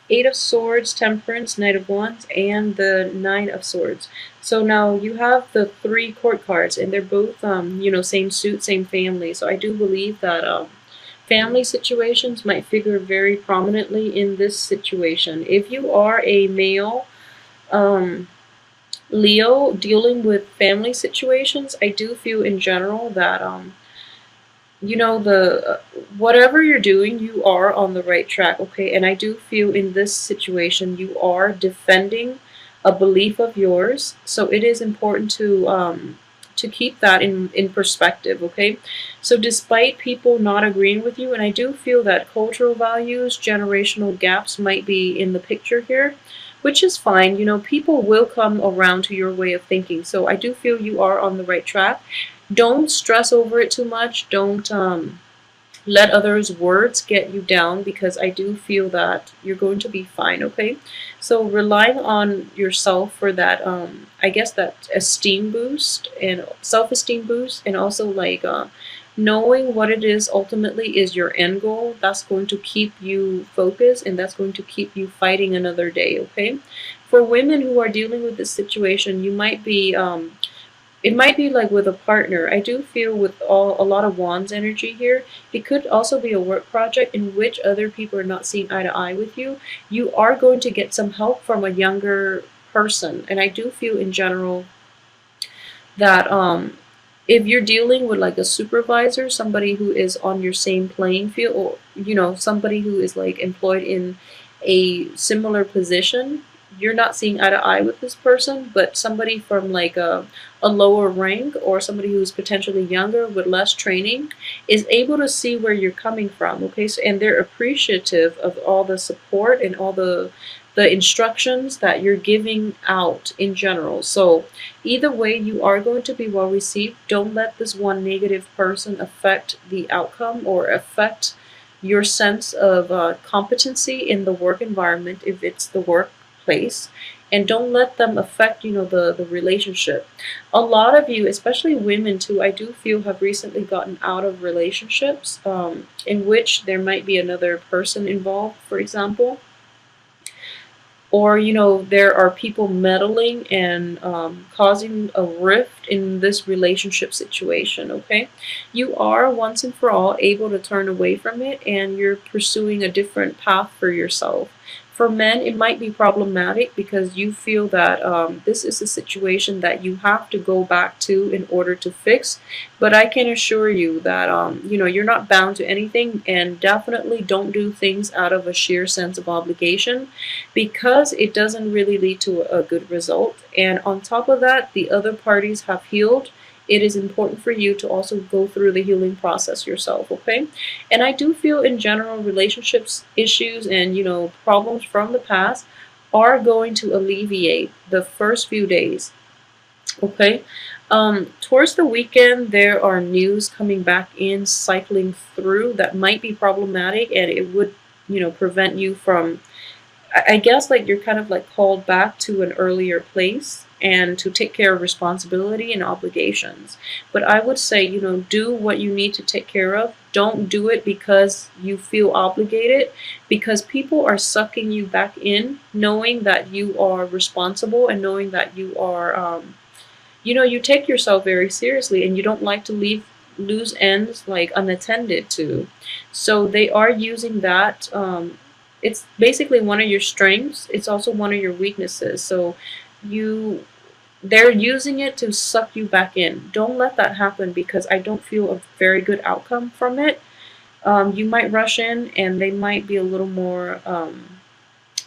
Eight of Swords, Temperance, Knight of Wands, and the Nine of Swords. So now you have the three court cards, and they're both, same suit, same family. So I do believe that family situations might figure very prominently in this situation. If you are a male, um, Leo dealing with family situations, I do feel in general that the whatever you're doing, you are on the right track, okay? And I do feel in this situation you are defending a belief of yours, so it is important to keep that in perspective, okay? So despite people not agreeing with you, and I do feel that cultural values, generational gaps might be in the picture here, which is fine. People will come around to your way of thinking, so I do feel you are on the right track. Don't stress over it too much. Don't let others' words get you down, because I do feel that you're going to be fine, okay? So relying on yourself for that, I guess that esteem boost and self-esteem boost, and also like knowing what it is ultimately is your end goal, that's going to keep you focused, and that's going to keep you fighting another day, okay? For women who are dealing with this situation, you might be it might be like with a partner. I do feel with a lot of wands energy here, it could also be a work project in which other people are not seeing eye to eye with you. You are going to get some help from a younger person, and I do feel in general that if you're dealing with like a supervisor, somebody who is on your same playing field, or somebody who is like employed in a similar position, you're not seeing eye to eye with this person, but somebody from like a lower rank, or somebody who's potentially younger with less training, is able to see where you're coming from, okay? So, and they're appreciative of all the support and all the instructions that you're giving out in general. So either way, you are going to be well received. Don't let this one negative person affect the outcome or affect your sense of competency in the work environment if it's the workplace. And don't let them affect, the relationship. A lot of you, especially women too, I do feel have recently gotten out of relationships in which there might be another person involved, for example, or there are people meddling and causing a rift in this relationship situation, okay? You are once and for all able to turn away from it, and you're pursuing a different path for yourself. For men, it might be problematic because you feel that this is a situation that you have to go back to in order to fix. But I can assure you that you're not bound to anything, and definitely don't do things out of a sheer sense of obligation, because it doesn't really lead to a good result. And on top of that, the other parties have healed. It is important for you to also go through the healing process yourself, okay? And I do feel in general relationships issues and problems from the past are going to alleviate the first few days, okay? Towards the weekend, there are news coming back in, cycling through, that might be problematic, and it would prevent you from, I guess, like you're kind of like called back to an earlier place and to take care of responsibility and obligations. But I would say, do what you need to take care of. Don't do it because you feel obligated, because people are sucking you back in, knowing that you are responsible, and knowing that you are, you take yourself very seriously, and you don't like to leave loose ends like unattended to. So they are using that. It's basically one of your strengths. It's also one of your weaknesses. So you they're using it to suck you back in. Don't let that happen, because I don't feel a very good outcome from it. You might rush in, and they might be a little more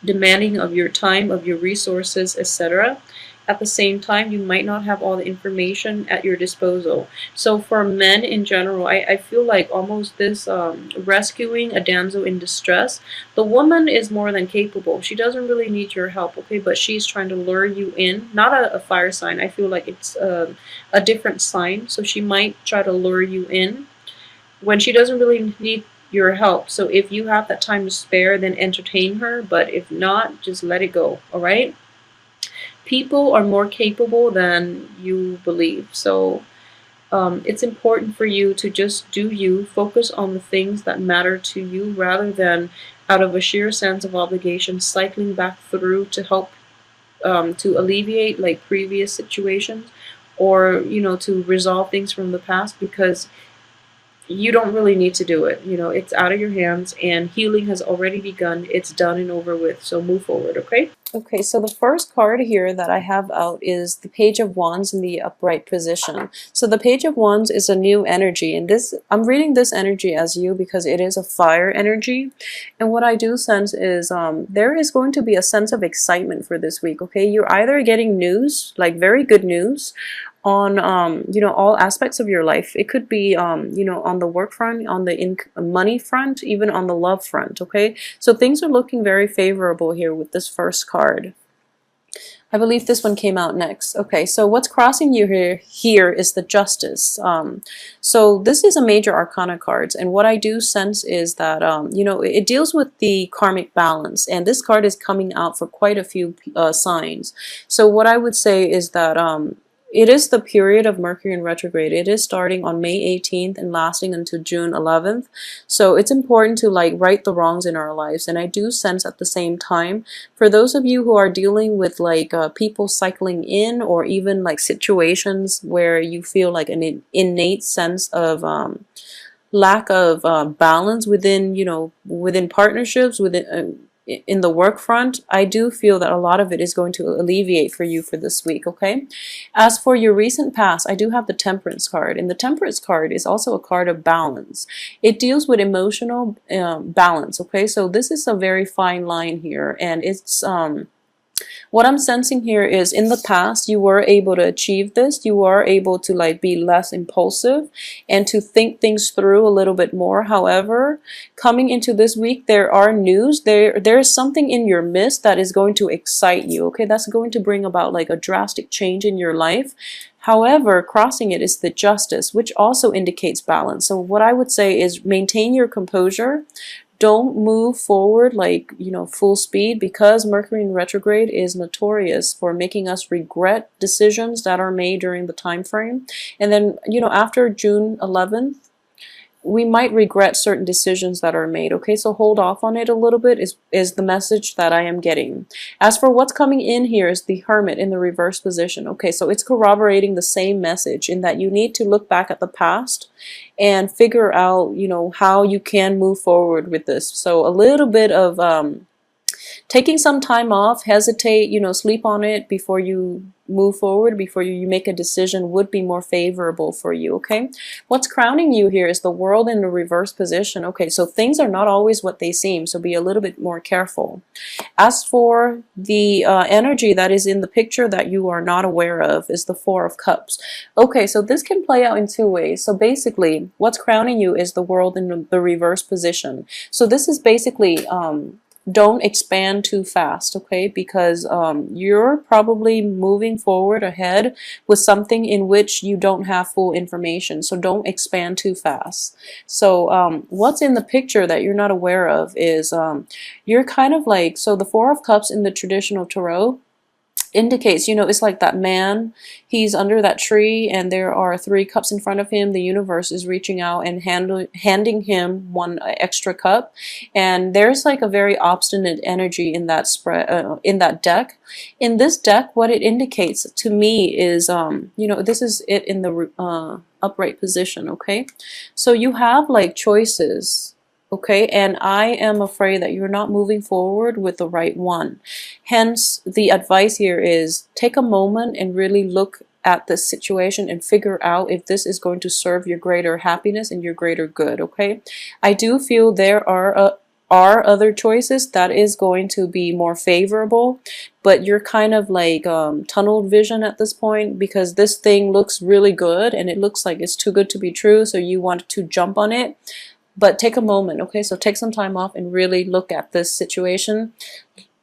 demanding of your time, of your resources, etc. At the same time, you might not have all the information at your disposal. So for men in general, I feel like almost this rescuing a damsel in distress, the woman is more than capable. She doesn't really need your help, okay? But she's trying to lure you in. Not a fire sign. I feel like it's a different sign. So she might try to lure you in when she doesn't really need your help. So if you have that time to spare, then entertain her. But if not, just let it go, all right? People are more capable than you believe. So It's important for you to just do you, focus on the things that matter to you rather than out of a sheer sense of obligation cycling back through to help to alleviate like previous situations or to resolve things from the past because you don't really need to do it. It's out of your hands and healing has already begun. It's done and over with. So move forward, okay? Okay, so the first card here that I have out is the Page of Wands in the upright position. So the Page of Wands is a new energy, and this I'm reading this energy as you because it is a fire energy. And what I do sense is there is going to be a sense of excitement for this week, okay? You're either getting news, like very good news, on all aspects of your life. It could be on the work front, on the money front, even on the love front, okay? So things are looking very favorable here with this first card. I believe this one came out next. Okay, so what's crossing you here is the Justice. So this is a major arcana cards, and what I do sense is that it deals with the karmic balance, and this card is coming out for quite a few signs. So what I would say is that it is the period of Mercury in retrograde. It is starting on May 18th and lasting until June 11th. So it's important to like right the wrongs in our lives. And I do sense at the same time, for those of you who are dealing with like people cycling in or even like situations where you feel like an innate sense of lack of balance within partnerships, within in the work front, I do feel that a lot of it is going to alleviate for you for this week, okay? As for your recent past, I do have the Temperance card, and the Temperance card is also a card of balance. It deals with emotional balance, okay? So this is a very fine line here, and it's what I'm sensing here is in the past you were able to achieve this. You were able to like be less impulsive and to think things through a little bit more. However, coming into this week, there are news. There's something in your midst that is going to excite you. Okay, that's going to bring about like a drastic change in your life. However, crossing it is the Justice, which also indicates balance. So what I would say is maintain your composure. Don't move forward like, full speed, because Mercury in retrograde is notorious for making us regret decisions that are made during the time frame. And then, after June 11th, we might regret certain decisions that are made. Okay, so hold off on it a little bit is the message that I am getting. As for what's coming in here is the Hermit in the reverse position. Okay, so it's corroborating the same message in that you need to look back at the past and figure out, how you can move forward with this. So a little bit of taking some time off, hesitate, sleep on it before you move forward, before you make a decision would be more favorable for you, okay? What's crowning you here is the World in the reverse position. Okay, so things are not always what they seem, so be a little bit more careful. As for the energy that is in the picture that you are not aware of is the Four of Cups. Okay, so this can play out in two ways. So basically, what's crowning you is the World in the reverse position. So this is basically don't expand too fast, okay? Because you're probably moving forward ahead with something in which you don't have full information. So don't expand too fast. So what's in the picture that you're not aware of is you're kind of like, so the Four of Cups in the traditional tarot indicates, it's like that man, he's under that tree and there are three cups in front of him. The universe is reaching out and handing him one extra cup, and there's like a very obstinate energy in that in that deck. In this deck, what it indicates to me is this is it in the upright position, okay? So you have like choices. Okay, and I am afraid that you're not moving forward with the right one. Hence, the advice here is take a moment and really look at this situation and figure out if this is going to serve your greater happiness and your greater good, okay? I do feel there are other choices that is going to be more favorable, but you're kind of like tunnel vision at this point because this thing looks really good and it looks like it's too good to be true, so you want to jump on it. But take a moment, okay? So take some time off and really look at this situation.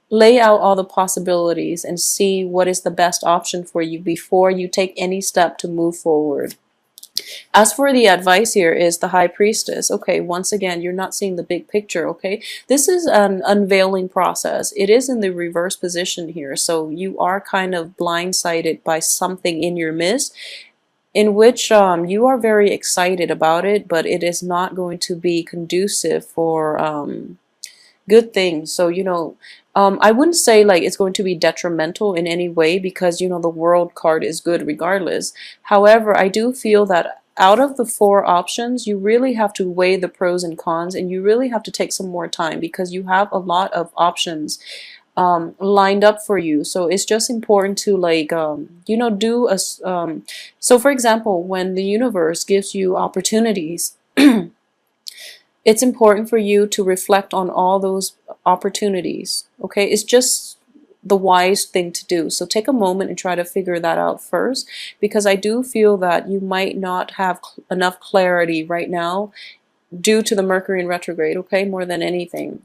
Lay out all the possibilities and see what is the best option for you before you take any step to move forward. As for the advice here is the High Priestess. Okay, once again, you're not seeing the big picture, okay? This is an unveiling process. It is in the reverse position here, so you are kind of blindsided by something in your midst. in which you are very excited about it, but it is not going to be conducive for good things. So, I wouldn't say like it's going to be detrimental in any way, because, the world card is good regardless. However, I do feel that out of the four options, you really have to weigh the pros and cons, and you really have to take some more time, because you have a lot of options lined up for you. So it's just important to like, do so for example, when the universe gives you opportunities, it's important for you to reflect on all those opportunities. Okay, it's just the wise thing to do. So take a moment and try to figure that out first, because I do feel that you might not have enough clarity right now due to the Mercury in retrograde, okay, more than anything.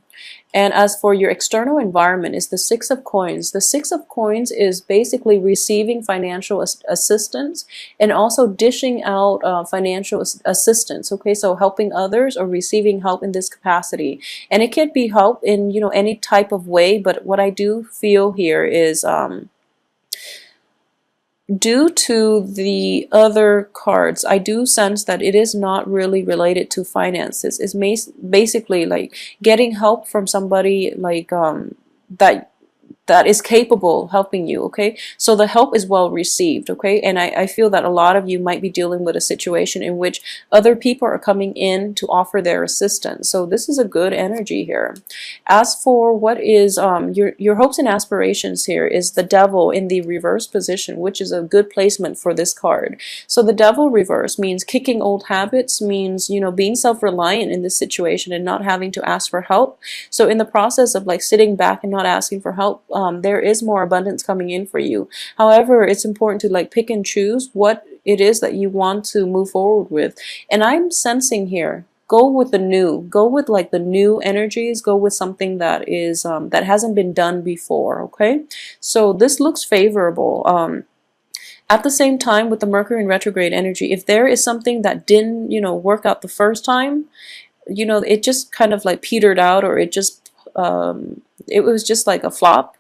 And as for your external environment, is the Six of Coins. The Six of Coins is basically receiving financial assistance, and also dishing out financial assistance, okay, so helping others or receiving help in this capacity. And it could be help in, any type of way, but what I do feel here is due to the other cards, I do sense that it is not really related to finances. It's basically like getting help from somebody like that is capable helping you, okay? So the help is well received, okay? And I feel that a lot of you might be dealing with a situation in which other people are coming in to offer their assistance. So this is a good energy here. As for what is your hopes and aspirations, here is the Devil in the reverse position, which is a good placement for this card. So the Devil reverse means kicking old habits, means, being self-reliant in this situation and not having to ask for help. So in the process of like sitting back and not asking for help, there is more abundance coming in for you. However, it's important to like pick and choose what it is that you want to move forward with. And I'm sensing here, go with the new, go with like the new energies, go with something that is that hasn't been done before, okay? So this looks favorable. At the same time, with the Mercury in retrograde energy, if there is something that didn't, work out the first time, it just kind of like petered out, or it was just like a flop,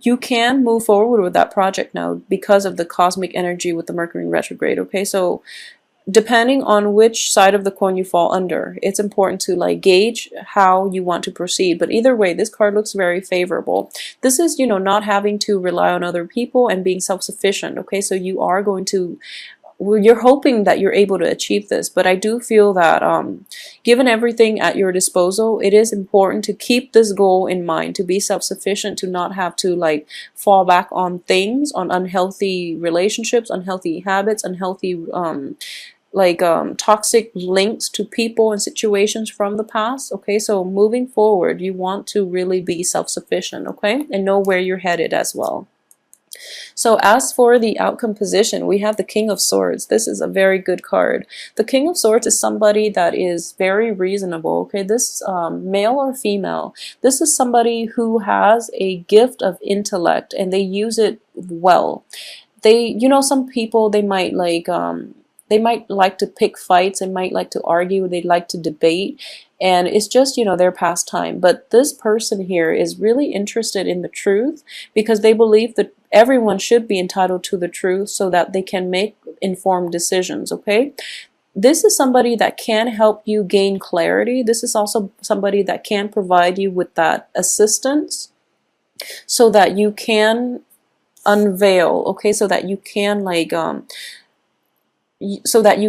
you can move forward with that project now because of the cosmic energy with the Mercury in retrograde, okay? So depending on which side of the coin you fall under, it's important to like gauge how you want to proceed. But either way, this card looks very favorable. This is, not having to rely on other people and being self-sufficient, okay? So you are going to, you're hoping that you're able to achieve this, but I do feel that given everything at your disposal, it is important to keep this goal in mind, to be self-sufficient, to not have to like fall back on things, on unhealthy relationships, unhealthy habits, unhealthy toxic links to people and situations from the past, okay? So moving forward, you want to really be self-sufficient, okay, and know where you're headed as well. So as for the outcome position, we have the King of Swords. This is a very good card. The King of Swords is somebody that is very reasonable, okay? This male or female, this is somebody who has a gift of intellect, and they use it well. They, some people, they might like to pick fights, they might like to argue, they like to debate, and it's just, their pastime. But this person here is really interested in the truth, because they believe that everyone should be entitled to the truth so that they can make informed decisions, okay? This is somebody that can help you gain clarity. This is also somebody that can provide you with that assistance so that you can unveil, okay? So that you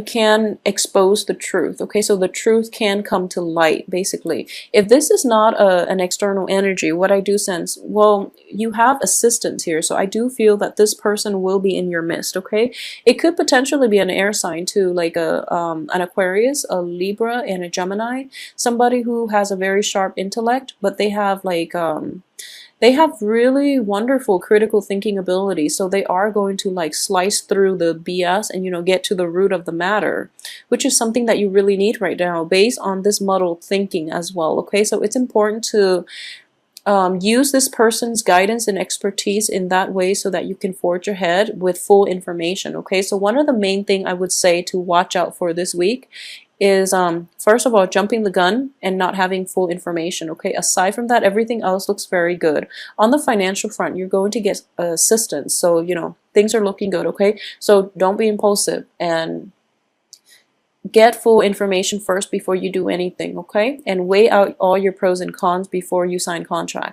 can expose the truth, okay? So the truth can come to light, basically. If this is not an external energy, what I do sense, well, you have assistance here, so I do feel that this person will be in your midst, okay? It could potentially be an air sign too, like an Aquarius, a Libra, and a Gemini, somebody who has a very sharp intellect, but they have they have really wonderful critical thinking ability, so they are going to like slice through the BS and get to the root of the matter, which is something that you really need right now based on this muddled thinking as well, okay? So it's important to use this person's guidance and expertise in that way so that you can forge ahead with full information, okay? So one of the main thing I would say to watch out for this week is first of all jumping the gun and not having full information. Okay, aside from that, everything else looks very good. On the financial front, you're going to get assistance, so you know things are looking good. Okay, so don't be impulsive and get full information first before you do anything. Okay, and weigh out all your pros and cons before you sign contracts.